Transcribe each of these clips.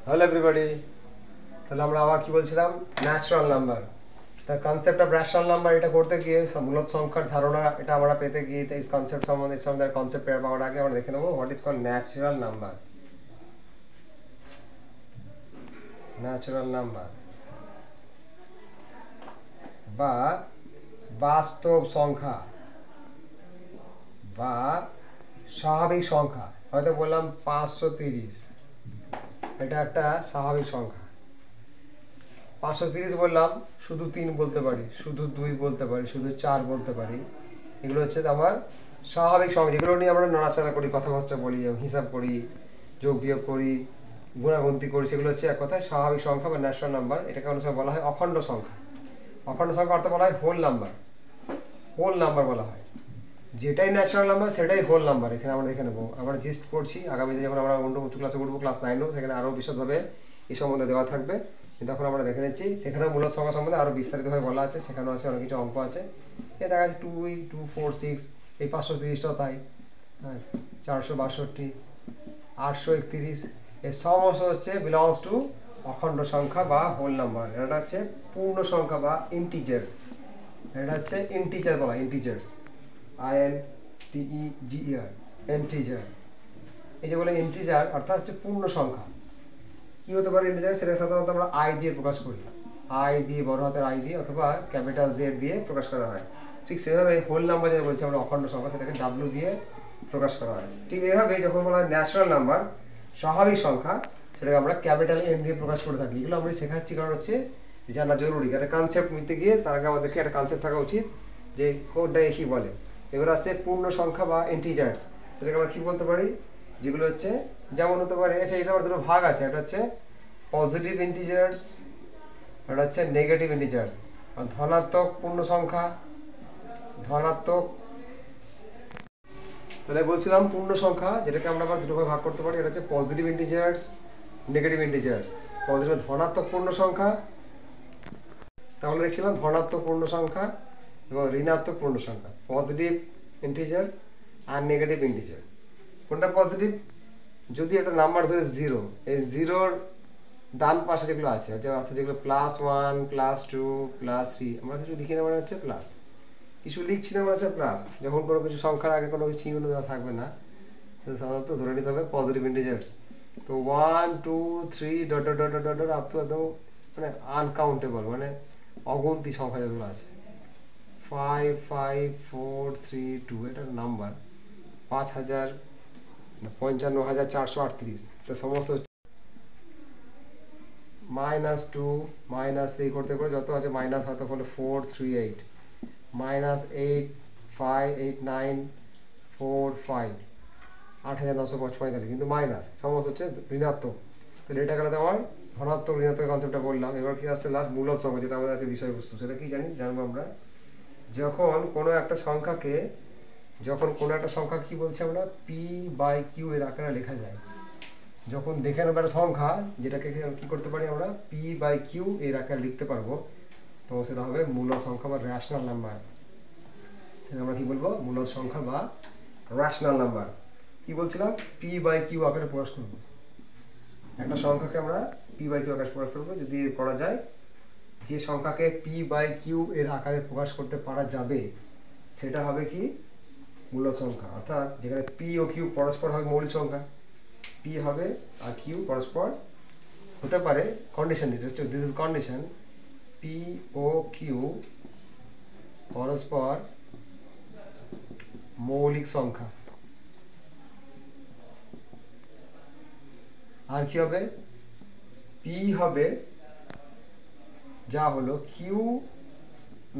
Hello everybody, তাহলে আমরা আবার কি বলছিলাম, ন্যাচারাল নাম্বার। তা কনসেপ্ট অফ রেশনাল নাম্বার এটা করতে গিয়ে মূলত সংখ্যার ধারণা এটা আমরা পেতে গিয়ে এই কনসেপ্ট সম্বন্ধে কনসেপ্ট পাওয়ার আগে আমরা দেখে নেবো what is called natural number. Natural number বা বাস্তব সংখ্যা বা স্বাভাবিক সংখ্যা। হয়তো বললাম 530, এটা একটা স্বাভাবিক সংখ্যা। 530 বললাম, শুধু 3 বলতে পারি, শুধু 2 বলতে পারি, শুধু 4 বলতে পারি। এগুলো হচ্ছে আমার স্বাভাবিক সংখ্যা, যেগুলো নিয়ে আমরা নড়াচড়া করি, কথাবার্তা বলি, হিসাব করি, যোগ বিয়োগ করি, গুণাগুন্তি করি, সেগুলো হচ্ছে এক কথায় স্বাভাবিক সংখ্যা বা ন্যাচারাল নাম্বার। এটাকে অনেক সময় বলা হয় অখণ্ড সংখ্যা। অখণ্ড সংখ্যা অর্থ বলা হয় হোল নাম্বার। হোল নাম্বার বলা হয়, যেটাই ন্যাচারাল নাম্বার সেটাই হোল নাম্বার। এখানে আমরা দেখে নেবো, আমরা জিস্ট করছি, আগামীতে যখন আমরা উঁচু ক্লাসে উঠবো, ক্লাস 9 সেখানে আরও বিশদভাবে এই সম্বন্ধে দেওয়া থাকবে। কিন্তু এখন আমরা দেখে নিচ্ছি, সেখানেও মূলত সংখ্যা সম্বন্ধে আরও বিস্তারিতভাবে বলা আছে, সেখানেও আছে অনেক কিছু অঙ্ক আছে। এ দেখা যাচ্ছে 2, 2, 4, 6, এই 530টাও তাই, 462, 831, এই সমস্ত হচ্ছে বিলংস টু অখণ্ড সংখ্যা বা হোল নাম্বার। এটা হচ্ছে পূর্ণ সংখ্যা বা ইন্টিজার। এটা হচ্ছে ইন্টিজার বলা, ইন্টিজার্স, INTEGER, ইন্টিজার। এই যে বলে ইন্টিজার অর্থাৎ হচ্ছে পূর্ণ সংখ্যা। কি হতে পারে ইন্টিজার, সেটা সাধারণত আমরা আই দিয়ে প্রকাশ করি, আই দিয়ে, বড় হাতের আই দিয়ে অথবা ক্যাপিটাল জেড দিয়ে প্রকাশ করা হয়। ঠিক সেভাবে হোল নাম্বার যেটা বলছি আমরা অখণ্ড সংখ্যা, সেটাকে ডাব্লিউ দিয়ে প্রকাশ করা হয়। ঠিক এইভাবে যখন বলা হয় ন্যাচারাল নাম্বার, স্বাভাবিক সংখ্যা, সেটাকে আমরা ক্যাপিটাল এন দিয়ে প্রকাশ করে থাকি। এগুলো আমরা শেখাচ্ছি কারণ হচ্ছে জানা জরুরি। একটা কনসেপ্ট নিতে গিয়ে তার আগে আমাদেরকে একটা কনসেপ্ট থাকা উচিত যে কোনটা কী বলে। এবার আসছে পূর্ণ সংখ্যা বা ইন্টিজার্স, সেটাকে আমরা কী বলতে পারি, যেগুলো হচ্ছে যেমন হতে পারে, আচ্ছা এটা আবার দুটো ভাগ আছে, এটা হচ্ছে পজিটিভ ইন্টিজার্স, এটা হচ্ছে নেগেটিভ ইন্টিজার্স। ধনাত্মক পূর্ণ সংখ্যা, ধনাত্মক। তাহলে বলছিলাম পূর্ণ সংখ্যা যেটাকে আমরা আবার দুটো ভাগ করতে পারি, এটা হচ্ছে positive integers, negative integers. Positive ধনাত্মক পূর্ণ সংখ্যা, তাহলে দেখছিলাম ধনাত্মক পূর্ণ সংখ্যা এবং ঋণাত্মক পূর্ণ সংখ্যা, পজিটিভ ইন্টিজার আর নেগেটিভ ইন্টিজার। কোনটা পজিটিভ, যদি একটা নাম্বার ধরে 0, এই 0-র ডান পাশে যেগুলো আছে, অর্থাৎ যেগুলো +1, +2, +3, আমরা কিছু লিখে নেওয়া হচ্ছে প্লাস, কিছু লিখছি না হচ্ছে প্লাস। যখন কোনো কিছু সংখ্যার আগে কোনো কিছু চিহ্ন দেওয়া থাকবে না, তো সাধারণত ধরে নিতে হবে পজিটিভ ইন্টিজার্স। তো 1, 2, 3 dot dot dot dot dot up to একদম মানে আনকাউন্টেবল, মানে অগন্তি সংখ্যা যেগুলো আছে, 5, 5, 4, 3, 2, এটা নাম্বার 55,438। তো সমস্ত -2, -3 করতে করে যত আছে মাইনাস, হয়তো হলো 4, 3, 8, -8, 5, 8, 9, 4, 5, 8,945, কিন্তু মাইনাস সমস্ত হচ্ছে ঋণাত্মক। তাহলে এটা গেলে আমার ধনাত্মক ঋণাত্মক কনসেপ্টটা বললাম। এবার কি আসছে লাস্ট মূলদ সংখ্যা, যেটা আমাদের আছে বিষয়বস্তু। সেটা কি জানবো আমরা, যখন কোনো একটা সংখ্যাকে, কি বলছি আমরা, P/Q এর আকারে লেখা যায়। যখন দেখে নেবো একটা সংখ্যা যেটাকে কি করতে পারি আমরা, P/Q এর আকারে লিখতে পারবো, তো সেটা হবে মূলদ সংখ্যা বা রেশনাল নাম্বার। সেটা আমরা কি বলবো, মূলদ সংখ্যা বা রেশনাল নাম্বার। কি বলছিলাম, P/Q আকারে প্রকাশ করবো একটা সংখ্যাকে, আমরা P/Q আকারে প্রকাশ করবো। যদি করা যায়, যে সংখ্যাকে P/Q এর আকারে প্রকাশ করতে পারা যাবে সেটা হবে কি, মূলদ সংখ্যা। অর্থাৎ যেখানে P ও Q পরস্পর হবে মৌলিক সংখ্যা, P হবে আর Q পরস্পর হতে পারে, condition this is condition, P ও Q পরস্পর মৌলিক সংখ্যা। আর কি হবে, P হবে যা হলো Q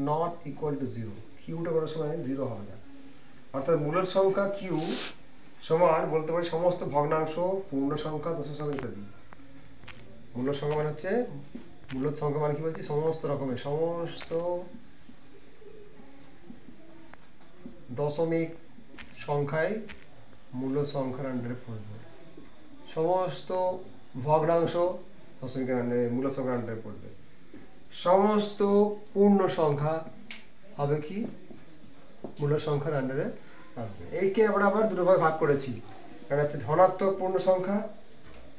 নট ইকুয়াল টু 0, কিউটা কোনো সময় 0 হবে না। অর্থাৎ মূলদ সংখ্যা Q সমান বলতে পারি সমস্ত ভগ্নাংশ, পূর্ণ সংখ্যা, দশমিক সংখ্যা ইত্যাদি। মূলদ সংখ্যা মানে হচ্ছে, মূলদ সংখ্যা মানে কি বলছি, সমস্ত রকমের, সমস্ত দশমিক সংখ্যায় মূলদ সংখ্যার আন্ডারে পড়বে, সমস্ত ভগ্নাংশ দশমিকের আন্ডারে, মূলদ সংখ্যার আন্ডারে পড়বে, সমস্ত পূর্ণ সংখ্যা হবে কি, মূলদ সংখ্যার আন্ডারে আসবে। এইকে আমরা আবার দুটো ভাগে ভাগ করেছি, একটা হচ্ছে ধনাত্মক পূর্ণ সংখ্যা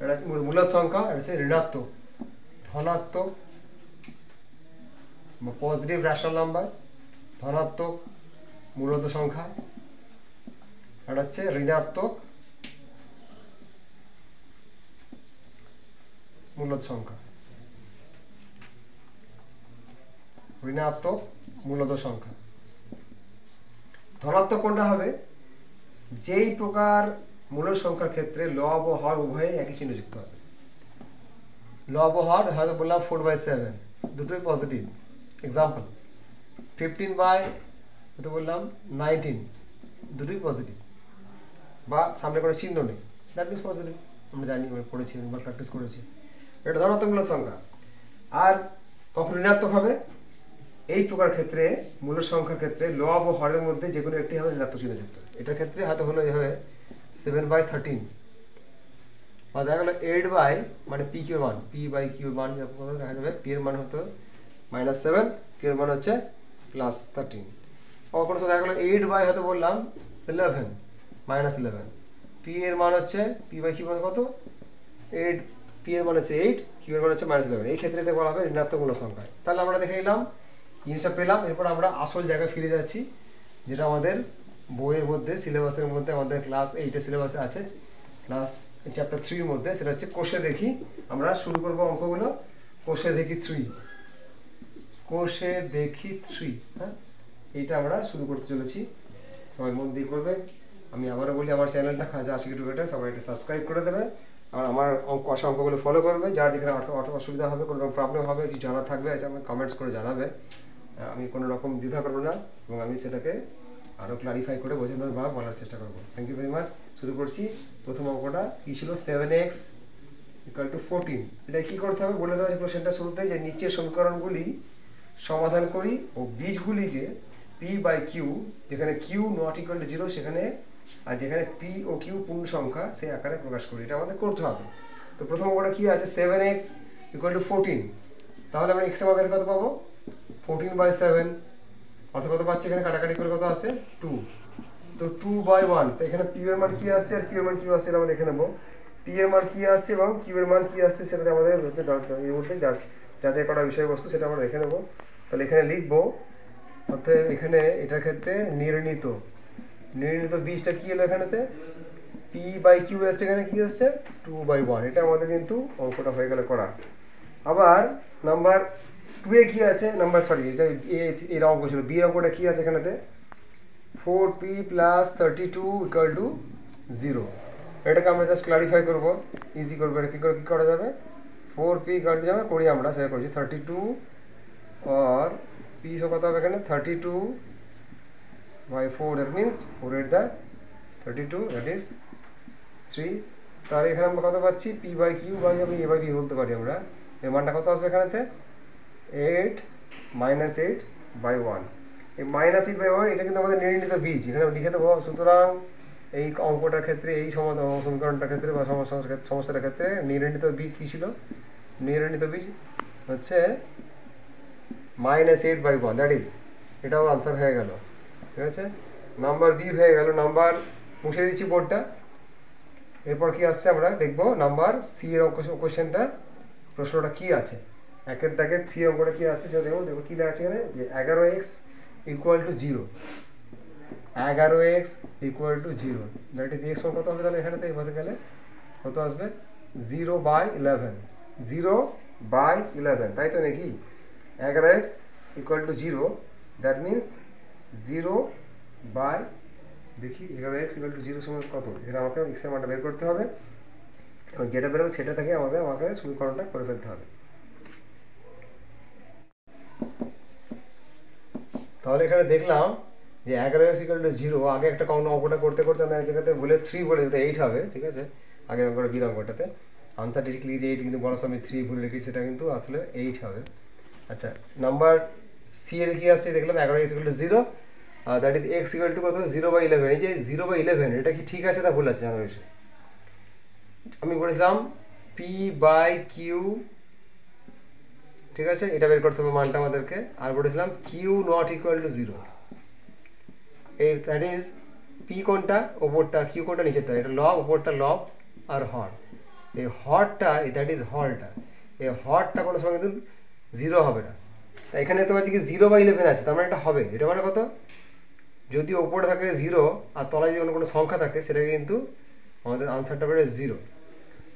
এটা মূলদ সংখ্যা, এটা হচ্ছে ঋণাত্মক, ধনাত্মক বা পজিটিভ রেশনাল নাম্বার, ধনাত্মক মূলদ সংখ্যা, এটা হচ্ছে ঋণাত্মক মূলদ সংখ্যা, ঋণাত্মক মূলদ সংখ্যা। ধনাত্মক কোনটা হবে? যেই প্রকার মূলদ সংখ্যার ক্ষেত্রে লব ও হর উভয়ে একই চিহ্ন যুক্ত হবে। লব ও হর হয়তো বললাম 4/7 দুটোই পজিটিভ, এক্সাম্পল 15/, হয়তো বললাম 19 দুটোই পজিটিভ, বা সামনে কোনো চিহ্ন নেই, দ্যাট মিনস পজিটিভ। আমরা জানি, আমরা পড়েছি, আমরা প্র্যাকটিস করেছি। এটা ধনাত্মক মূলদ সংখ্যা। আর কখন ঋণাত্মক হবে? এই প্রকার ক্ষেত্রে মূলদ সংখ্যার ক্ষেত্রে লব ও হরের মধ্যে যে কোনো একটি হবে ঋণাত্মক চিহ্ন যুক্ত। এটার ক্ষেত্রে হয়তো হলো এভাবে 7/13, বা দেখা গেলো 8 মানে পি কিউর মান, p/q মান দেখা যাবে, পি এর মান হতো -7, কিউ এর মান হচ্ছে +13। আবার কোনো দেখা গেলো 8 হয়তো বললাম 11 -11, পি এর মান হচ্ছে p/q মান কত 8, পি এর মান হচ্ছে 8, কিউ এর মান হচ্ছে -11। এই ক্ষেত্রে এটা বলা হবে ঋণাত্মক মূলদ সংখ্যা। তাহলে আমরা দেখে নিলাম, জিনিসটা পেলাম। এরপর আমরা আসল জায়গায় ফিরে যাচ্ছি, যেটা আমাদের বইয়ের মধ্যে, সিলেবাসের মধ্যে, আমাদের ক্লাস 8-এর সিলেবাসে আছে, ক্লাস চ্যাপ্টার 3-এর মধ্যে। সেটা হচ্ছে কোষে দেখি। আমরা শুরু করবো অঙ্কগুলো কোষে দেখি 3, কোষে দেখি 3। হ্যাঁ, এইটা আমরা শুরু করতে চলেছি, সবাই মন দিয়ে করবে। আমি আবারও বলি, আমার চ্যানেলটা খাজা আশিক এডুকেটর, সবাই এটা সাবস্ক্রাইব করে দেবে, আর আমার অঙ্কগুলো ফলো করবে। যার যেখানে অসুবিধা হবে, কোনো রকম প্রবলেম হবে, কিছু জানা থাকবে, এটা আমাকে কমেন্টস করে জানাবে। আমি কোনো রকম দ্বিধা করবো না, এবং আমি সেটাকে আরও ক্লারিফাই করে বোঝানোর বা বলার চেষ্টা করবো। Thank you very much. শুরু করছি। প্রথম অঙ্কটা কী ছিল? 7x = 14। এটা কী করতে হবে বলে দেওয়া হয়েছে কোশ্চেনটা শুরুতে, যে নিচের সমীকরণগুলি সমাধান করি ও বীজগুলিকে p/q, যেখানে q ≠ 0 সেখানে, আর যেখানে p ও q পূর্ণ সংখ্যা সেই আকারে প্রকাশ করি। এটা আমাদের করতে হবে। তো প্রথম অঙ্কটা কী আছে? 7x = 14। তাহলে আমরা x এর মান কত পাবো? 14/7, অর্থাৎ কত পাচ্ছি এখানে? কাটাকাটি করে কত আসছে? 2। তো 2/1, তো এখানে p এর মান কী আসছে আর q এর মান কী আসছে আমরা দেখে নেবো। p এর মান কী আসছে এবং q এর মান কী আসছে সেটা আমাদের হচ্ছে এই মুহূর্তে যাচাই করা বিষয়বস্তু, সেটা আমরা দেখে নেবো। তাহলে এখানে লিখবো, অর্থাৎ এখানে এটার ক্ষেত্রে নির্ণীত বীজটা কী এলো? এখানেতে p/q আসছে, এখানে কী আসছে? 2/1। এটা আমাদের কিন্তু অঙ্কটা হয়ে গেলে করা। আবার নাম্বার 2-এ কী আছে? এটা এর অঙ্ক ছিল। বি অঙ্কটা কী আছে এখানেতে? 4p + 32 = 0। এটাকে আমরা জাস্ট ক্লারিফাই করবো, ইজি করবো। এটা কী করা যাবে? 4p কাটে যাবে, করি আমরা, সেটা করছি 32, আর p কত হবে এখানে? 32/4, দ্যাট মিনস 4 × 32, দ্যাট ইজ 3। তাহলে এখানে আমরা কত পাচ্ছি? p/q বাই আমি a/b বলতে পারি আমরা। এর মানটা কত আসবে এখানেতে? 8 -8/1। এই -8/1 এটা কিন্তু আমাদের নির্ণীত বীজ, এখানে লিখে দেবো। সুতরাং এই অঙ্কটার ক্ষেত্রে, এই সমীকরণটার ক্ষেত্রে বা সমস্যাটার ক্ষেত্রে নির্ণীত বীজ কী ছিল? নির্ণীত বীজ হচ্ছে -8/1, দ্যাট ইজ, এটাও আনসার হয়ে গেল। ঠিক আছে, নাম্বার বি হয়ে গেল। নাম্বার মুছে দিচ্ছি বোর্ডটা। এরপর কি আসছে আমরা দেখবো নাম্বার সি এর কোশ্চেনটা, প্রশ্নটা কী আছে। 1-এর দাগের 3 অঙ্কটা কী আসছে সেটা দেখবো। কী লেখা আছে এখানে? যে 11x = 0, 11x = 0, that is x মান কত হবে? তাহলে এখানেতে এই পাশে গেলে কত আসবে? 0/11, 0/11, তাই তো নাকি? 11x = 0, দ্যাট মিনস 0/, দেখি 11x = 0 সমান কত? এটা আমাকে x এর মানটা বের করতে হবে, এবং যেটা বেরোবে সেটা থেকে আমাকে সমীকরণটা করে ফেলতে হবে। তাহলে এখানে দেখলাম যে 11x = 0, আগে একটা অঙ্কটা করতে করতে আমি এক জায়গাতে বলে 3 বলে, এটা 8 হবে। ঠিক আছে, আগের অঙ্কটা বি অঙ্কটাতে আনসার ডিরেক্টলি যে 8, কিন্তু বড় সময় 3 ভুলে রেখেছি, সেটা কিন্তু আসলে 8 হবে। আচ্ছা, নাম্বার সি এর কী আসছে দেখলাম? 11x = 0, দ্যাট ইজ x = কত? 0/11। এই যে 0/11, এটা কি ঠিক আছে না ভুল আছে জানো বিষয়? আমি বলেছিলাম p/q, ঠিক আছে, এটা বের করতে হবে মানটা আমাদেরকে। আর বলেছিলাম q ≠ 0, এই দ্যাট ইজ p কোনটা ওপরটা, q কোনটা নিচেরটা? এটা লব, ওপরটা লব আর হর। এই হরটা, দ্যাট ইজ হরটা, এই হরটা কোনো সময় কিন্তু 0 হবে না। তাই এখানে দেখতে পাচ্ছি কি 0/11 আছে, তার মানে এটা হবে। এটা মানে কত, যদি ওপরে থাকে 0 আর তলায় যদি কোনো সংখ্যা থাকে সেটাকে কিন্তু আমাদের আনসারটা বেরোয় 0।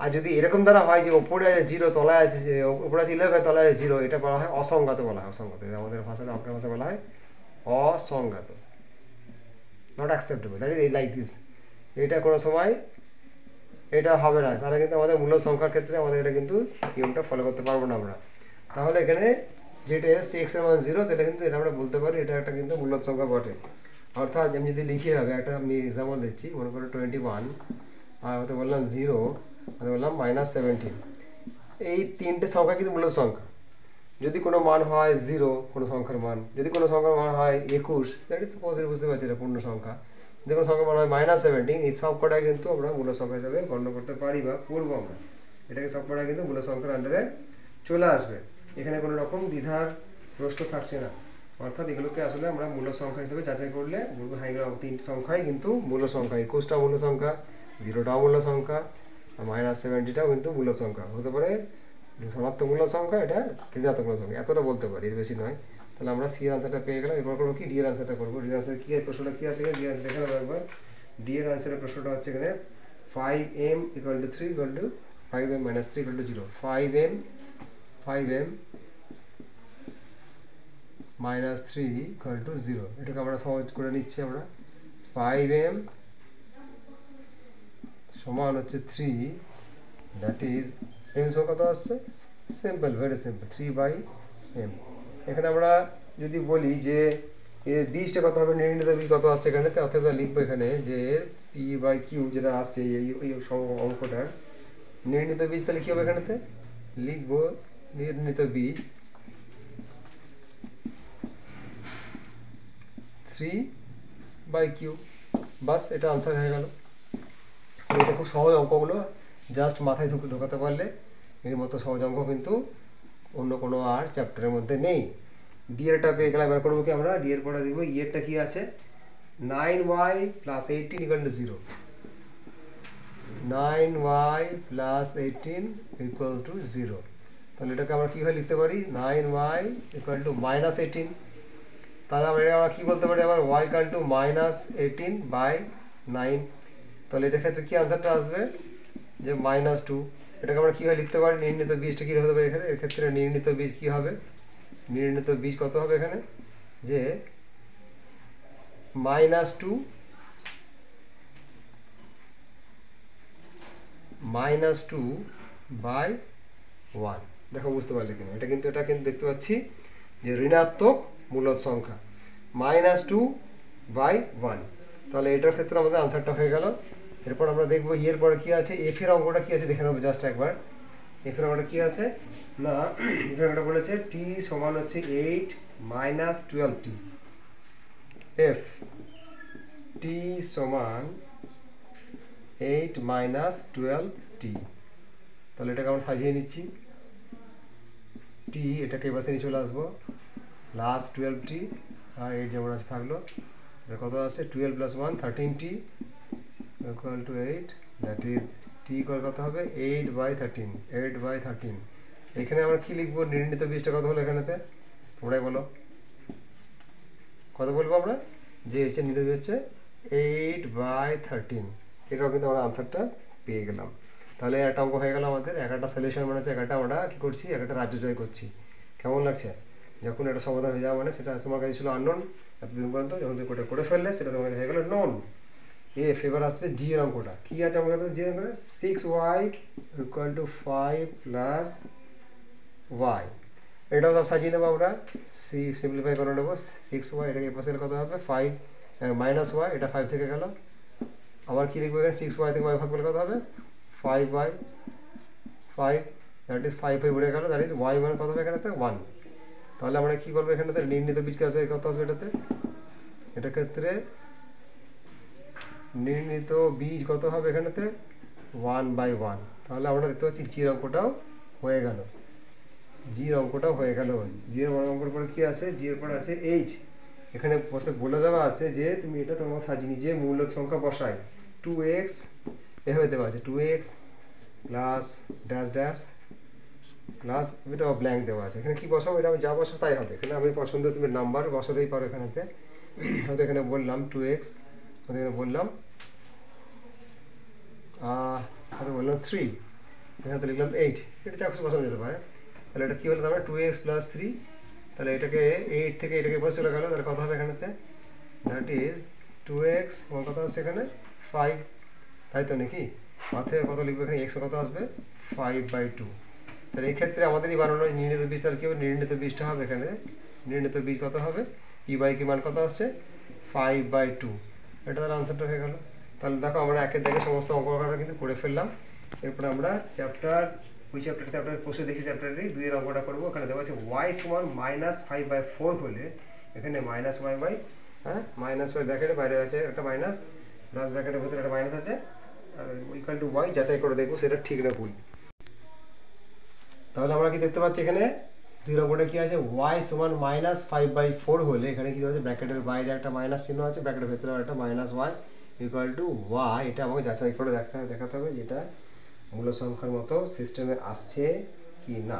আর যদি এরকম দ্বারা হয় যে ওপরে আছে 0 তলায় আছে, ওপরে আছে 11 তলায় আছে 0, এটা বলা হয় অসংজ্ঞাত বলা হয়। অসংজ্ঞাত আমাদের ভাষাতে, আপনার ভাষায় বলা হয় অসংজ্ঞাত, not acceptable, that is like this. এটা কোনো সময় এটা হবে না, তাহলে কিন্তু আমাদের মূল সংখ্যার ক্ষেত্রে আমাদের এটা কিন্তু নিয়মটা ফলো করতে পারবো না আমরা। তাহলে এখানে যেটা এসছে x এর মান 0, তাহলে কিন্তু এটা আমরা বলতে পারি এটা একটা কিন্তু মূল সংখ্যা বটে। অর্থাৎ আমি যদি লিখি হবে, একটা আমি এক্সাম্পল দিচ্ছি, মনে করো 21 আর হয়তো বললাম 0, হয়তো বললাম -17, এই তিনটে সংখ্যা কিন্তু মূল সংখ্যা। যদি কোনো মান হয় 0 কোনো সংখ্যার মান, যদি কোনো সংখ্যার মান হয় 21, দ্যাট ইজ পজিটিভ, বুঝতে পারছি এটা পূর্ণ সংখ্যা। যদি কোনো সংখ্যার মান হয় -17, এই সব কটাই কিন্তু আমরা মূল সংখ্যা হিসাবে গণ্য করতে পারি বা করবো আমরা। এটাকে সব কটাই কিন্তু মূল সংখ্যার আন্ডারে চলে আসবে। এখানে কোনো রকম দ্বিধার প্রশ্ন থাকছে না। অর্থাৎ এগুলোকে আসলে আমরা মূল সংখ্যা হিসেবে যাচাই করলে বলবো হ্যাঁ, এগুলো তিনটি সংখ্যাই কিন্তু মূল সংখ্যা। 21টাও মূল সংখ্যা, 0টাও মূল সংখ্যা, আর -70টাও কিন্তু মূল সংখ্যা। হতে পারে ধনাত্মক মূল সংখ্যা, এটা ঋণাত্মক মূল সংখ্যা, এতটা বলতে পারি, এর বেশি নয়। তাহলে আমরা সি আনসারটা পেয়ে গেলাম। এরপর করবো কি, ডি এর আনসারটা করবো। ডি আনসার কি, প্রশ্নটা কি আছে, ডি আনসার দেখে নেবো একবার। ডি এর আনসারের প্রশ্নটা হচ্ছে এখানে 5m = 3 = 5m - 3 = 0। 5m - 3 = 0। এটাকে আমরা সহজ করে নিচ্ছি আমরা। 5m সমান হচ্ছে 3, দ্যাট ইজ m সমান কত আসছে, সিম্পল, ভেরি সিম্পল, 3/m। এখানে আমরা যদি বলি যে এর বীজটা কত হবে, নির্ণীত বীজ কত আসছে এখানে, অর্থাৎ লিখবো এখানে যে p/q যেটা আসছে এই অঙ্কটার নির্ণীত বীজ, তাহলে কী হবে এখানেতে লিখবো নির্ণীত বীজ 3/q, বাস, এটা আনসার হয়ে গেল। এটা খুব সহজ অঙ্কগুলো, জাস্ট মাথায় ঢোকাতে পারলে এর মতো সহজ অঙ্ক কিন্তু অন্য কোনো আর চ্যাপ্টারের মধ্যে নেই। ডিএরটা পেয়ে গেলে এবার করবো কি আমরা, ডিএর পরে দেখবো ইয়েরটা কি আছে, 9y + 18 = 0। 9y + 18 = 0। তাহলে এটাকে আমরা কীভাবে লিখতে পারি, 9y = -18। তাহলে আমরা কী বলতে পারি আবার, y = -18/9। তাহলে এটার ক্ষেত্রে কী আনসারটা আসবে, যে -2। এটাকে আমরা কীভাবে লিখতে পারি, নির্ণীত বীজটা কী হতে পারে এখানে, এর ক্ষেত্রে নির্ণীত বীজ কী হবে, নির্ণীত বীজ কত হবে এখানে, যে -2 -2/1। দেখো বুঝতে পারলে কিনা, এটা কিন্তু দেখতে পাচ্ছি যে ঋণাত্মক মূলদ সংখ্যা, -2/1। তাহলে এটার ক্ষেত্রে আমাদের আনসারটা হয়ে গেল। এরপর আমরা দেখবো এর পরে কী আছে, এফ এর অঙ্কটা কী আছে দেখে নেবো জাস্ট একবার। এফ এর অঙ্কটা কী আছে না, এফ এর অঙ্কটা বলেছে টি সমান হচ্ছে 8 - 12t। এফ টি সমান 8 - 12t। তাহলে এটাকে আমরা সাজিয়ে নিচ্ছি, টি এটাকে এবার নিয়ে চলে আসবো, লাস্ট 12t আর 8 যেমন আছে থাকলো। এটা কত আছে, 12 + 1 13t = 8, দ্যাট ইজ টি কত হবে, 8/13। 8/13 এখানে আমরা কী লিখবো, নির্ণীত বীজটা কত হলো এখানেতে, তোমরাই বলো কত বলবো আমরা, যে হচ্ছে নির্ণীত বীজ হচ্ছে 8/13। এটাও কিন্তু আমরা আনসারটা পেয়ে গেলাম। তাহলে একটা অঙ্ক হয়ে গেল আমাদের, একটা সলিউশন মানে হচ্ছে একটা আমরা কী করছি, একটা রাজ্য জয় করছি। কেমন লাগছে, যখন এটা সমাধান হয়ে যাওয়া মানে সেটা তোমার কাছে ছিল আননোন এতদিন পর্যন্ত, যখন তুমি কোটা করে ফেললে সেটা তোমার কাছে হয়ে গেলো নোন। এফ এবার আসবে জি এর অঙ্কটা, কী আছে আমাদের জি এর অঙ্কটা, 6y = 5 + y। এটাও সব সাজিয়ে নেবো আমরা, সিম্পলিফাই করে নেবো। 6y এটাকে পাশে কত হবে, 5 - y, এটা 5 থেকে গেল। আবার কী লিখবো এখানে, 6y থেকে y ভাগ করলে কত হবে, 5/5, দ্যাট ইজ 5 বেড়ে গেল, দ্যাট ইজ y মানে কত হবে এখানেতে 1। তাহলে আমরা কী করবো এখানেতে, নির্ণীত বীজ কত আসবে এটাতে, এটার ক্ষেত্রে নির্ণীত বীজ কত হবে এখানেতে, 1/1। তাহলে আমরা দেখতে পাচ্ছি জির অঙ্কটাও হয়ে গেল, জির অঙ্কটাও হয়ে গেল। জির অঙ্কের পরে কী আছে, জির পরে আছে এইচ। এখানে বলে দেওয়া আছে যে তুমি এটা তোমার সাজিয়ে নিজে মূলদ সংখ্যা বসায়, 2x এভাবে দেওয়া আছে, 2x plus dash dash plus এটা ব্ল্যাঙ্ক দেওয়া আছে। এখানে কী বসাবো, এটা আমি যা বসাবো তাই হবে। এখানে আমি পছন্দ তুমি নাম্বার বসাতেই পারো এখানেতে। হয়তো এখানে বললাম 2x, হয়তো এখানে বললাম হয়তো বললাম 3, এখানে তো লিখলাম 8, এটা চার বসানো যেতে পারে। তাহলে এটা কী হলো, তাহলে 2x প্লাস 3, তাহলে এটাকে 8 থেকে এটাকে বসে চলে গেলো, তাহলে কত হবে এখানেতে, দ্যাট ইজ 2x এবং কত আসছে এখানে 5, তাই তো নাকি? মাথায় কত লিখবো এখানে, x কত আসবে 5/2। তাহলে এই ক্ষেত্রে আমাদেরই বানানো নির্ণীত বীজ, তাহলে কী হবে, নির্ণীত বীজটা হবে এখানে, নির্ণীত বীজ কত হবে, কি মান কত আসছে 5/2, এটা তাহলে আনসারটা হয়ে গেল। তাহলে দেখো আমরা একের দাগে সমস্ত অঙ্ক করা কিন্তু করে ফেললাম। এরপরে আমরা চ্যাপ্টার বসে দেখি চ্যাপ্টারে 2 এর অঙ্কটা করবো। এখানে দেওয়া আছে y সমান -5/4 হলে এখানে -y -y ব্র্যাকেটের বাইরে আছে একটা মাইনাস, প্লাস ব্র্যাকেটের ভিতরে একটা মাইনাস আছে, আর ইকুয়াল টু y যাচাই করে দেখবো সেটা ঠিক না ভুল। তাহলে আমরা কি দেখতে পাচ্ছি এখানে 2 অঙ্কটা কি আছে, y সমান -5/4 হলে এখানে কি আছে, ব্র্যাকেটের বাইরে একটা মাইনাস চিহ্ন আছে, ব্র্যাকেটের ভেতরে একটা -y ইকুয়াল টু y, এটা আমাকে যাচাই করে দেখাতে হবে যেটা মূল সংখ্যার মতো সিস্টেমে আসছে কি না।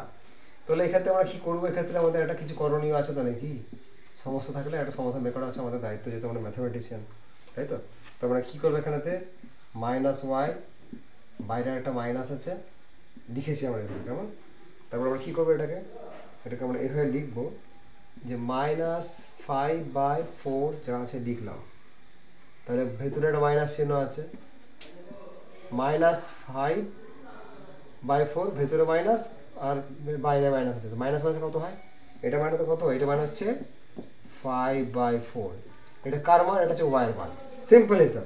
তাহলে এক্ষেত্রে আমরা কী করবো, এক্ষেত্রে আমাদের একটা কিছু করণীয় আছে তো নাকি, সমস্যা থাকলে একটা সমাধান বের করা আছে আমাদের দায়িত্ব, যেহেতু আমরা ম্যাথামেটিশিয়ান, তাই তো। তো আমরা কী করবো, এখানেতে -y বাইরে একটা মাইনাস আছে লিখেছি আমরা এখানে, কেমন। তারপর আমরা কী করবো, সেটাকে আমরা এভাবে লিখবো যে -5/4 যা আছে লিখলাম, তাহলে ভেতরে একটা মাইনাস চিহ্ন আছে, -5/4 ভেতরে মাইনাস আর বাইরে মাইনাস আছে, মাইনাস মাইনাস কত হয়, এটা মানে তো কত, এটা মানে হচ্ছে 5/4, এটা কার মান, এটা হচ্ছে ওয়াই এর মান, সিম্পল হিসাব,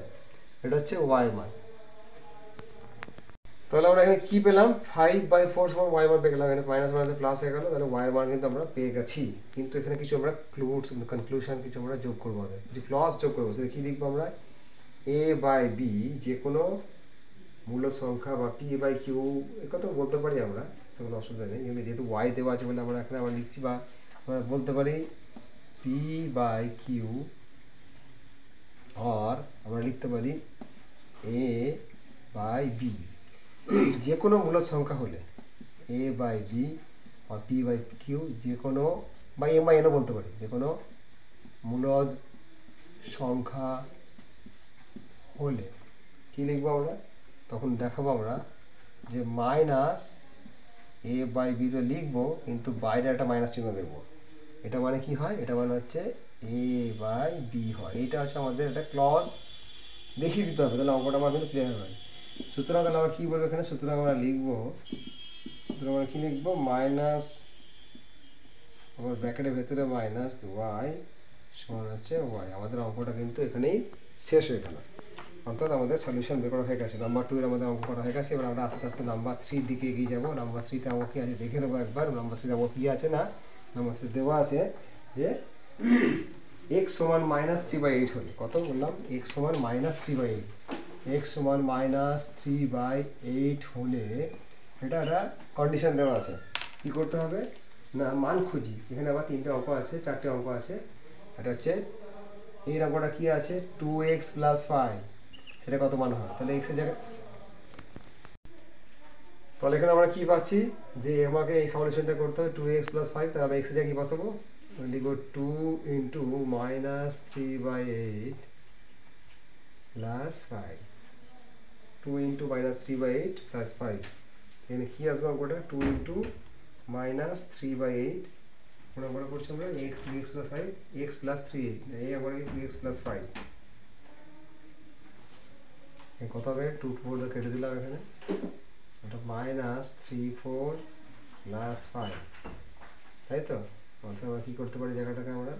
এটা হচ্ছে ওয়াই এর মান। তাহলে আমরা এখানে কি পেলাম, 5/4 সমান ওয়াই মান পেয়ে গেলাম, এখানে মাইনাস মাইনাসে প্লাস হয়ে গেল, তাহলে ওয়াই এর মান কিন্তু আমরা পেয়ে গেছি। কিন্তু এখানে কিছু আমরা কনক্লুশন কিছু আমরা যোগ করবো, কিছু ক্লজ যোগ করবো, সেটা কী লিখবো আমরা, a/b যে কোনো মূল সংখ্যা বা p/q এ কথা বলতে পারি আমরা, কোনো অসুবিধা নেই, কিন্তু যেহেতু y দেওয়া আছে বলে আমরা এখানে আমরা লিখছি, বা আমরা বলতে পারি p/q, আর আমরা লিখতে পারি a/b যে কোনো মূল সংখ্যা হলে, a/b বা p/q যে কোনো, বা m/n বলতে পারি, যে কোনো মূলদ সংখ্যা হলে কী লিখবো আমরা, তখন দেখাবো আমরা যে -a/b তো লিখবো, কিন্তু বাইরে একটা মাইনাস চিহ্ন দেবো, এটা মানে কি হয়, এটা মানে হচ্ছে a/b হয়। এইটা হচ্ছে আমাদের একটা ক্লজ দেখিয়ে দিতে হবে, তাহলে অঙ্কটা আমার কিন্তু ক্লিয়ার হয়। সুতরাং তাহলে আমরা কী বলবো এখানে, সুতরাং আমরা লিখবো, সুতরাং আমরা কী লিখবো, মাইনাস আবার ব্র্যাকেটের ভেতরে -y সমান হচ্ছে y। আমাদের অঙ্কটা কিন্তু এখানেই শেষ হয়ে গেল, অর্থাৎ আমাদের সলিউশন বের করা হয়ে গেছে। নাম্বার 2 এর আমাদের অঙ্ক করা হয়ে গেছে। এবার আমরা আস্তে আস্তে নাম্বার 3 দিকে এগিয়ে যাবো। নাম্বার 3 তে অঙ্ক কী আছে দেখে নেবো একবার। নাম্বার 3 অঙ্ক কী আছে না, নাম্বার 3 দেওয়া আছে যে x সমান -3/8 হলে, কত বললাম, x সমান -3/8, x সমান -3/8 হলে এটা একটা কন্ডিশন দেওয়া আছে, কী করতে হবে না, মান খুঁজি। এখানে আবার 3টে অঙ্ক আছে, 4টে অঙ্ক আছে। এটা হচ্ছে এই অঙ্কটা কী আছে, 2x + 5, সেটা কত মান হয়, তাহলে x এর জায়গায়, তাহলে এখানে আমরা কী পাচ্ছি যে আমাকে এই সলিউশনটা করতে হবে 2x + 5, তাহলে x এর জায়গায় কী বসাবো, লিখব 2 × -3/8 + 5, 2 × -3/8 + 5, এখানে কী আসবে অঙ্কটা, 2 × -3/8, আমরা করছি আমরা x 2x + 5, x + 3, এই আমরা 2x + 5, কত হবে, 2 4 কেটে দিলাম এখানে, এটা -3/4 + 5, তাই তো। অর্থাৎ আমরা কী করতে পারি, জায়গাটাকে আমরা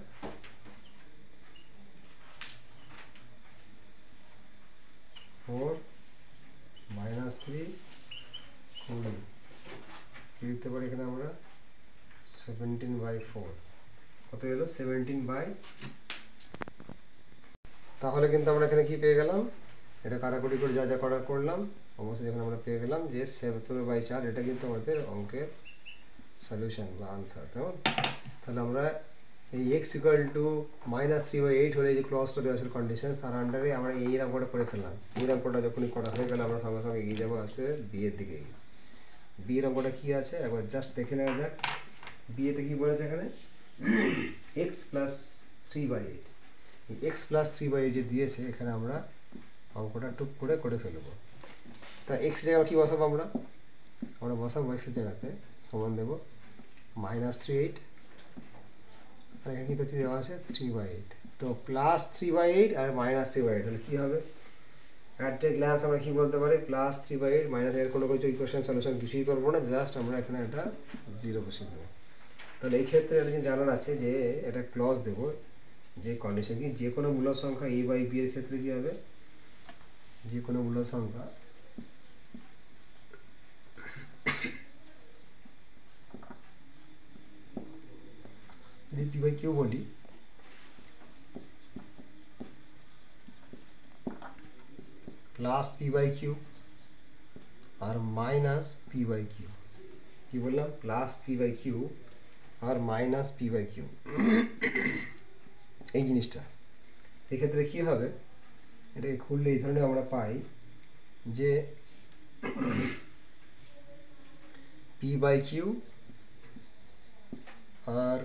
4 -3 20 কী লিখতে পারি এখানে আমরা 17/4, কত এলো 17/, তাহলে কিন্তু আমরা এখানে কি পেয়ে গেলাম, এটা কাটাকুটি করে যা যা করার করলাম, অবশ্যই যখন আমরা পেয়ে গেলাম যে 17/4, এটা কিন্তু আমাদের অঙ্কের সলিউশন বা আনসার, কেমন। তাহলে আমরা এই এক্স ইকুয়াল টু -3/8 হলে যে ক্লজটা দেওয়া ছিল কন্ডিশন, তার আন্ডারে আমরা এই অঙ্কটা করে ফেললাম। এই অঙ্কটা যখনই করা হয়ে গেলে আমরা সঙ্গে সঙ্গে এগিয়ে যাবো আসতে বিয়ের দিকে। বিয়ের অঙ্কটা কী আছে একবার জাস্ট দেখে নেওয়া যাক। বিয়েতে কী বলেছে এখানে, এক্স প্লাস 3/8, এক্স প্লাস 3/8 যে দিয়েছে এখানে আমরা অঙ্কটা টুক করে করে ফেলবো। তা এক্স জায়গায় কী বসাবো আমরা বসাবো এক্সের জায়গাতে সমান দেবো -3/8, আর এখানে কী করছি দেওয়া আছে 3/8, তো +3/8 আর -3/8 তাহলে কী হবে, অ্যাট এ গ্ল্যান্স আমরা কী বলতে পারি, +3/8 এর কোনো কিছু ইকুয়েশন সলিউশন কিছুই করবো না, জাস্ট আমরা এখানে একটা 0 বসিয়ে দেবো। তাহলে এই ক্ষেত্রে এটা যে জানার আছে যে এটা ক্লজ দেবো, যে কন্ডিশন কি যে কোনো মূল সংখ্যা a/b এর ক্ষেত্রে কী হবে, যে কোনো মূল সংখ্যা যদি p/q বলি, +p/q আর -p/q, কি বললাম, +p/q আর -p/q, এই জিনিসটা এক্ষেত্রে কী হবে, এটাকে খুললে এই ধরনের আমরা পাই যে p/q আর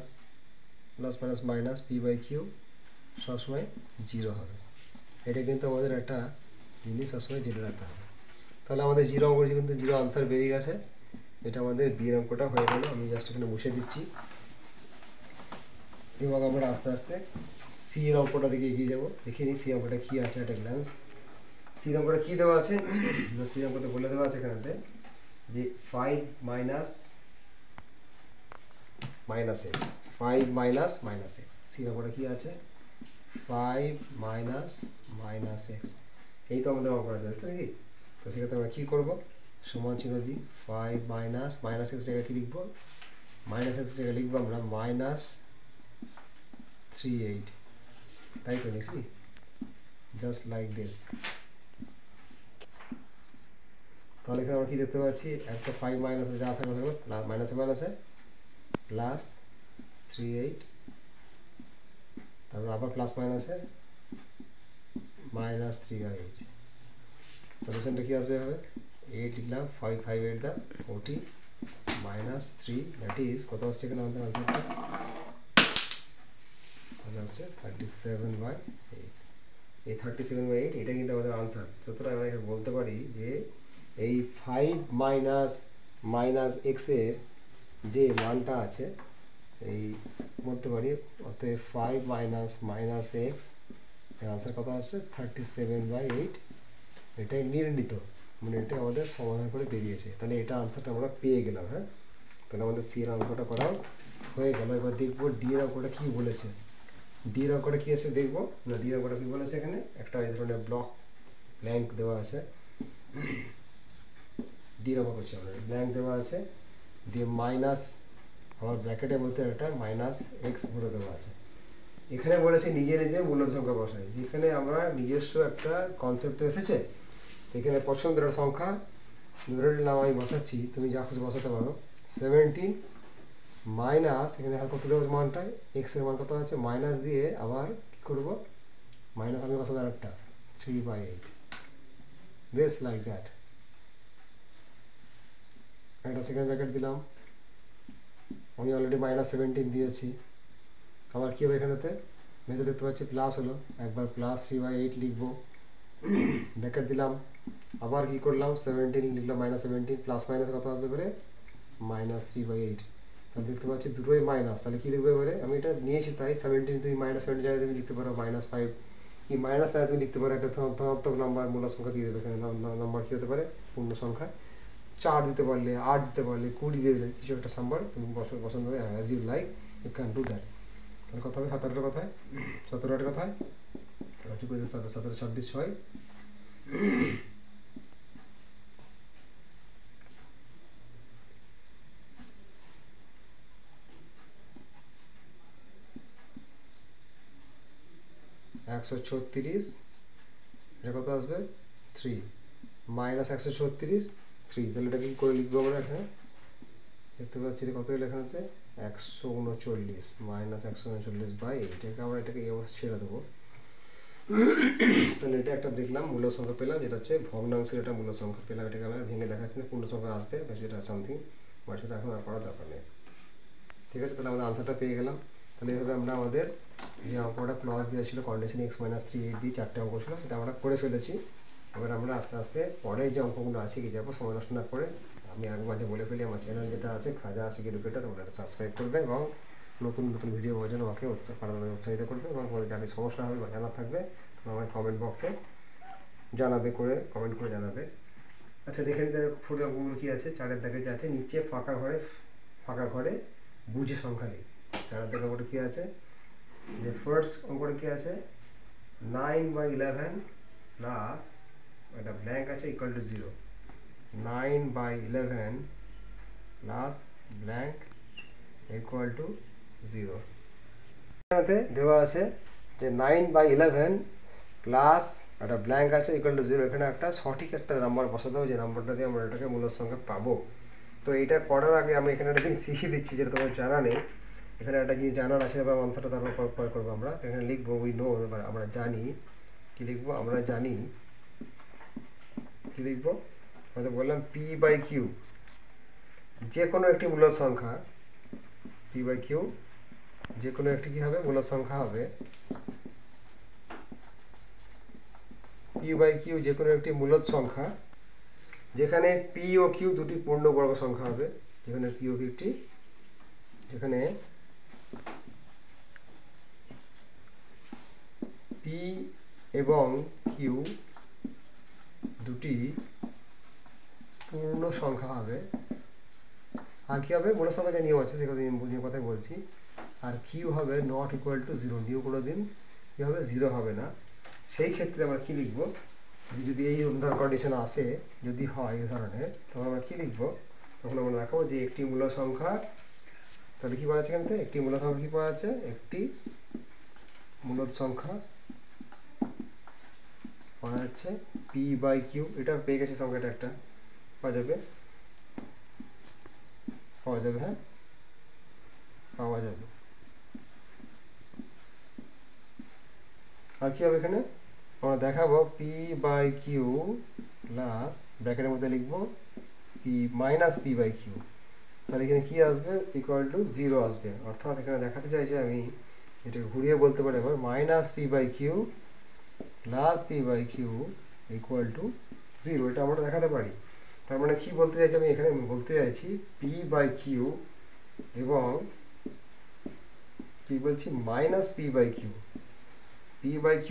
প্লাস মাইনাস মাইনাস p/q সবসময় 0 হবে। এটা কিন্তু আমাদের একটা জিনিস সবসময় জেনে রাখতে হবে। তাহলে আমাদের 0 অঙ্ক কিন্তু 0 আনসার বেরিয়ে গেছে। এটা আমাদের বিয়ের অঙ্কটা হয়ে গেল। আমি জাস্ট এখানে মুছে দিচ্ছি এবং আমরা আস্তে আস্তে সি এর অঙ্কটা দিকে এগিয়ে যাবো। দেখে নিই সি অঙ্কটা কী আছে একটা গ্ল্যান্স। সি অঙ্কটা কী দেওয়া আছে, সি অঙ্কটা বলে দেওয়া আছে এখানেতে যে 5 minus x, 5 minus x. C অঙ্কটা কী আছে, 5 মাইনাস এক্স, এই তো আমাদের অঙ্ক আছে তো নাকি। তো সেক্ষেত্রে আমরা কী করবো, সমান চিহ্ন দিই, 5 মাইনাস এক্স জায়গায় কী লিখবো, মাইনাস এক্স জায়গায় লিখবো আমরা -3/8, তাই তো দেখি, জাস্ট লাইক দিস। তাহলে এখানে আমরা কী দেখতে পাচ্ছি, একটা 5 মাইনাসে যা থাকবে থাকবে, মাইনাসে +3/8, তারপর আবার প্লাস মাইনাসে -3/8। সলিউশনটা কী আসবে হবে, 8 লিখলাম, 5 8 দা 40 -3, দ্যাট ইজ কত আসছে এখানে আমাদের আনসারটা, তাহলে আসছে 37/8। এই 37/8 এটা কিন্তু আমাদের আনসার। সুতরাং আমরা এখানে বলতে পারি যে এই 5 মাইনাস এক্সের যে মানটা আছে, এই বলতে পারি অতএব 5 মাইনাস এক্স এর আনসার কত আসছে 37/8। এটাই নির্ণীত, মানে এটা আমাদের সমাধান করে বেরিয়েছে। তাহলে এটা আনসারটা আমরা পেয়ে গেলাম। হ্যাঁ, তাহলে আমাদের সি এর অঙ্কটা করাও হয়ে গেল। এবার দেখবো ডি এর অঙ্কটা কী বলেছে। ডি এর অঙ্কটা কী আছে দেখবো না, ডি এর অঙ্কটা কী বলেছে, এখানে একটা এই ধরনের ব্ল্যাঙ্ক দেওয়া আছে, ডি এর অঙ্ক করছি আমরা, ব্ল্যাঙ্ক দেওয়া আছে দিয়ে মাইনাস আমার ব্র্যাকেটের মধ্যে একটা -x ভরে দেওয়া আছে। এখানে বলেছে নিজে নিজে মূলদ সংখ্যা বসাই, যেখানে আমরা নিজস্ব একটা কনসেপ্ট এসেছে। এখানে পছন্দের সংখ্যা ধরে নিলাম আমি বসাচ্ছি, তুমি যা খুশি বসাতে পারো। 17 মাইনাস এখানে কত দেবো মানটা, এক্সের মান কত আছে মাইনাস দিয়ে আবার কী করবো, মাইনাস আমি বসাবো আর একটা 3/8, দিস লাইক দ্যাট। একটা সেকেন্ড ব্র্যাকেট দিলাম, আমি অলরেডি -17 দিয়েছি। আবার কী হবে এখানেতে, ভেতরে দেখতে পাচ্ছি প্লাস হলো, একবার +3/8 লিখবো, ব্র্যাকেট দিলাম, আবার কী করলাম 17 লিখলাম, -17 প্লাস মাইনাস কত আসবে করে -3/8। তাহলে দেখতে পাচ্ছি দুটোই মাইনাস, তাহলে কী লিখবে এবারে, আমি এটা নিয়েছি তাই 17, তুমি -17 জায়গায় তুমি লিখতে পারো -5, কি মাইনাস তাহলে তুমি লিখতে পারো একটা ধনাত্মক নাম্বার মূল সংখ্যা দিয়ে দেবে। এখানে নাম্বার কী হতে পারে, পূর্ণ সংখ্যা 4 দিতে পারলে, 8 দিতে পারলে, 20 দিয়ে দিলে, কিছু একটা নাম্বার তুমি পছন্দ হবে, as you like you can do that. তাহলে কথা হবে 17 কথায়, 17 কথায় 17 26 6 136, এটা কত আসবে 3 -136 3। তাহলে এটা কি করে লিখবো আমরা, এখানে দেখতে পাচ্ছি কত এলো এখানেতে 139 মাইনাস 139/8, আমরা এটাকে এই অবস্থা ছেড়ে দেবো। তাহলে এটা একটা দেখলাম মূল সংখ্যা পেলাম, যেটা হচ্ছে ভগ্নাংশের এটা মূল সংখ্যা পেলাম। এটাকে আমরা ভেঙে দেখাচ্ছি না, পূর্ণ সংখ্যা আসবে বা সেটা সামথিং, বাট সেটা এখন আর করার দরকার নেই। ঠিক আছে, তাহলে আমাদের আনসারটা পেয়ে গেলাম। তাহলে এইভাবে আমরা আমাদের যে অঙ্কটা ক্লজ দেওয়া ছিল কন্ডিশন x-3ab 4টে অঙ্ক ছিল, সেটা আমরা করে ফেলেছি। এবার আমরা আস্তে আস্তে পরে যে অঙ্কগুলো আছে এগিয়ে যাবো, সময় নষ্ট না করে। আমি আগে মাঝে বলে ফেলি, আমার চ্যানেল যেটা আছে খাজা আশিক এডুকেটর, তোমরা সাবস্ক্রাইব করবে এবং নতুন নতুন ভিডিও পাওয়ার জন্য আমাকে উৎসাহিত করবে। এবং তোমাদের যাদের সমস্যা হবে বা জানার থাকবে আমার কমেন্ট বক্সে জানাবে, কমেন্ট করে জানাবে। আচ্ছা, দেখে নিতে ফুল অঙ্কগুলো কী আছে। 4-এর দাগে যে আছে, নিচে ফাঁকা ঘরে বুঝে সংখ্যা লিখ। 4-এর দাগে অঙ্কটা কী আছে, যে ফার্স্ট অঙ্কটা কী আছে, 9/11 প্লাস একটা ব্ল্যাঙ্ক আছে equal to 0। 9/11 plus blank equal to 0। এখানে দেওয়া আছে যে 9/11 প্লাস একটা ব্ল্যাঙ্ক আছে ইকুয়াল টু 0। এখানে একটা সঠিক একটা নাম্বার বসাতে হবে, যে নাম্বারটা দিয়ে আমরা এটাকে মূল সংখ্যা পাবো। তো এইটা করার আগে আমি এখানে একটা জিনিস শিখিয়ে দিচ্ছি, যেটা তোমার জানা নেই। এখানে একটা জিনিস জানার আছে বা আনসারটা তারপর প্রয়োগ করবো আমরা। এখানে লিখবো উই নো, আমরা জানি। কি লিখবো, আমরা জানি। কি লিখবো, আমাদের বললাম p/q যে কোনো একটি মূল সংখ্যা, p/q যে কোনো একটি কী হবে, মূল সংখ্যা হবে। p/q যে কোনো একটি মূলদ সংখ্যা যেখানে p ও q দুটি পূর্ণবর্গ সংখ্যা হবে। যেখানে p ও q একটি, যেখানে p এবং q দুটি পূর্ণ সংখ্যা হবে। আর কী হবে, মূল সংখ্যা যে নিয়ম আছে সে কথাই বলছি। আর q হবে নট ইকুয়াল টু 0, নিউ কোনো দিন কী হবে, 0 হবে না। সেই ক্ষেত্রে আমরা কী লিখব, যদি এই ধরনের কন্ডিশন আসে, যদি হয় এই ধরনের, তখন আমরা কী লিখব, তখন আমরা দেখাবো যে একটি মূল সংখ্যা, তাহলে কী পাওয়া যাচ্ছে এখান থেকে, একটি মূল সংখ্যা কী পাওয়া যাচ্ছে, একটি মূলদ সংখ্যা পাওয়া যাচ্ছে p/q। এটা পেয়ে গেছে সংখ্যাটা, একটা পাওয়া যাবে, হ্যাঁ পাওয়া যাবে। আর কী হবে, এখানে আমরা দেখাবো p/q প্লাস ব্র্যাকেটের মধ্যে লিখবো p/q। তাহলে এখানে কী আসবে, ইকুয়াল টু 0 আসবে। অর্থাৎ এখানে দেখাতে চাইছি আমি, এটাকে ঘুরিয়ে বলতে পারি এবার, -p/q plus p/q equal to 0। এটা আমরা দেখাতে পারি। তার মানে কী বলতে চাইছি আমি, এখানে বলতে চাইছি p/q এবং কী বলছি, -p/q। p/q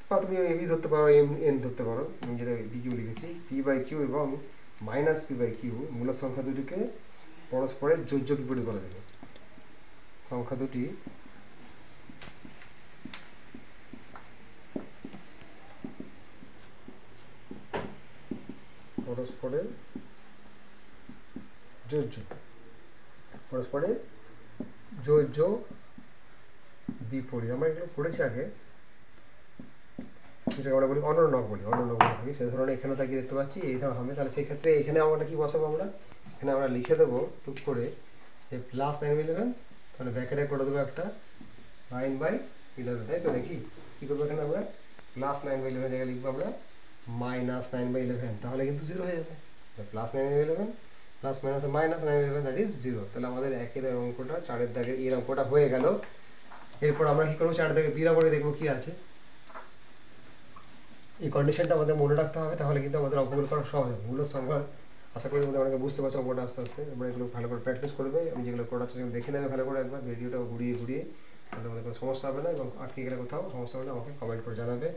বা তুমি এবি ধরতে পারো, n ধরতে পারো, আমি যেটা pq লিখেছি। p/q এবং -p/q মূল সংখ্যা দুটিকে পরস্পরের যোজ্য বিপরীত করা যাবে। সংখ্যা দুটি পরস্পরের যোজ্য বিপরীত। আমরা এগুলো পড়েছি আগে, যেটাকে আমরা বলি অনন্যক বলি থাকি, সেই ধরনের এখানে তাকিয়ে দেখতে পাচ্ছি এই ধরনের হবে। তাহলে সেই ক্ষেত্রে এখানে আমরা কী বসাবো, আমরা এখানে আমরা লিখে দেবো টুক করে যে প্লাস 9/11, তাহলে ব্র্যাকেটে করে দেবো একটা 9/11, তাই তো নাকি? কী করবো, এখানে আমরা প্লাস 9/11 জায়গায় লিখবো আমরা -9/11, তাহলে কিন্তু 0 হয়ে যাবে। Plus 9/11 plus minus -9/11 that is 0। তাহলে আমাদের একের অঙ্কটা, 4-এর দাগের এর অঙ্কটা হয়ে গেল। এরপর আমরা কী করবো, 4 দাগে বির অঙ্কটা দেখবো কী আছে। এই কন্ডিশনটা আমাদের মনে রাখতে হবে, তাহলে কিন্তু আমাদের অঙ্কগুলো করা সহজ হবে। মূল সংখ্যা আশা করি অনেকে বুঝতে পারছো অঙ্কটা আস্তে আস্তে। আমরা এগুলো ভালো করে প্র্যাকটিস করবে, আমি যেগুলো করাচ্ছি সেগুলো দেখে নেবে ভালো করে একবার, ভিডিওটা ঘুরিয়ে তাহলে আমাদের কোনো সমস্যা হবে না। এবং আটকে গেলে কোথাও সমস্যা হলে আমাকে কমেন্ট করে জানাবে।